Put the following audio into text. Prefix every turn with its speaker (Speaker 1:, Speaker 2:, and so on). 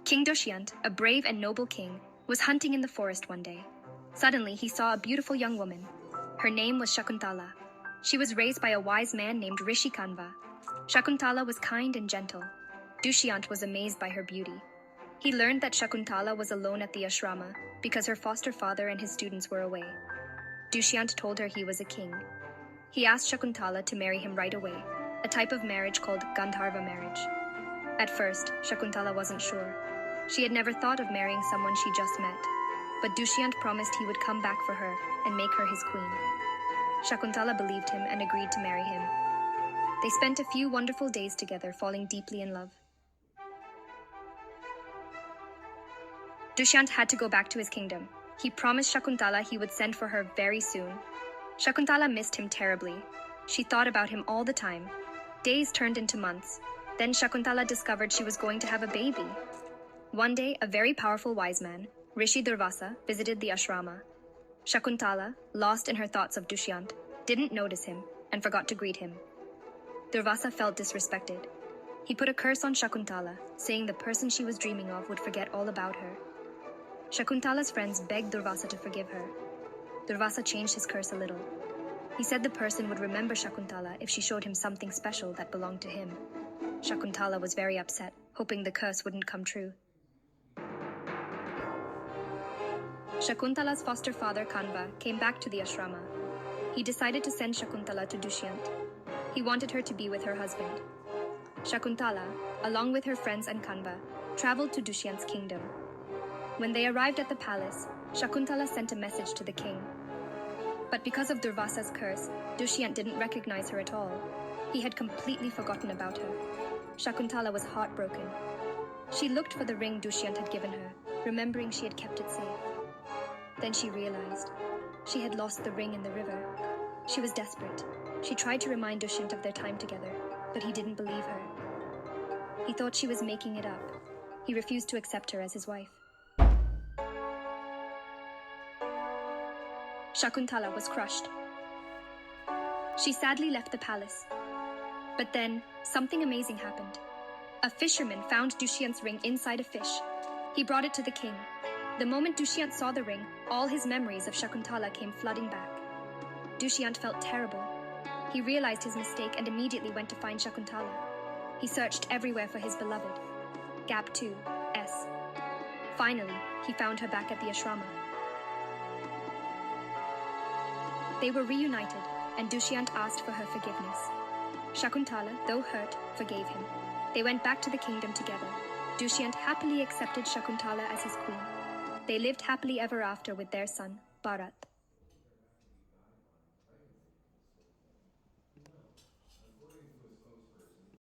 Speaker 1: King Dushyant, a brave and noble king, was hunting in the forest one day. Suddenly, he saw a beautiful young woman. Her name was Shakuntala. She was raised by a wise man named Rishi Kanva. Shakuntala was kind and gentle. Dushyant was amazed by her beauty. He learned that Shakuntala was alone at the ashrama because her foster father and his students were away. Dushyant told her he was a king. He asked Shakuntala to marry him right away, a type of marriage called Gandharva marriage. At first, Shakuntala wasn't sure. She had never thought of marrying someone she just met, but Dushyant promised he would come back for her and make her his queen. Shakuntala believed him and agreed to marry him. They spent a few wonderful days together, falling deeply in love. Dushyant had to go back to his kingdom. He promised Shakuntala he would send for her very soon. Shakuntala missed him terribly. She thought about him all the time. Days turned into months. Then Shakuntala discovered she was going to have a baby. One day, a very powerful wise man, Rishi Durvasa, visited the ashrama. Shakuntala, lost in her thoughts of Dushyant, didn't notice him and forgot to greet him. Durvasa felt disrespected. He put a curse on Shakuntala, saying the person she was dreaming of would forget all about her. Shakuntala's friends begged Durvasa to forgive her. Durvasa changed his curse a little. He said the person would remember Shakuntala if she showed him something special that belonged to him. Shakuntala was very upset, hoping the curse wouldn't come true. Shakuntala's foster father Kanva came back to the ashrama. He decided to send Shakuntala to Dushyant. He wanted her to be with her husband. Shakuntala, along with her friends and Kanva, traveled to Dushyant's kingdom. When they arrived at the palace, Shakuntala sent a message to the king. But because of Durvasa's curse, Dushyant didn't recognize her at all. He had completely forgotten about her. Shakuntala was heartbroken. She looked for the ring Dushyant had given her, remembering she had kept it safe. Then she realized she had lost the ring in the river. She was desperate. She tried to remind Dushyant of their time together, but he didn't believe her. He thought she was making it up. He refused to accept her as his wife. Shakuntala was crushed. She sadly left the palace. But then, something amazing happened. A fisherman found Dushyant's ring inside a fish. He brought it to the king. The moment Dushyant saw the ring, all his memories of Shakuntala came flooding back. Dushyant felt terrible. He realized his mistake and immediately went to find Shakuntala. He searched everywhere for his beloved. Gap 2, S. Finally, he found her back at the ashrama. They were reunited, and Dushyant asked for her forgiveness. Shakuntala, though hurt, forgave him. They went back to the kingdom together. Dushyant happily accepted Shakuntala as his queen. They lived happily ever after with their son, Bharat.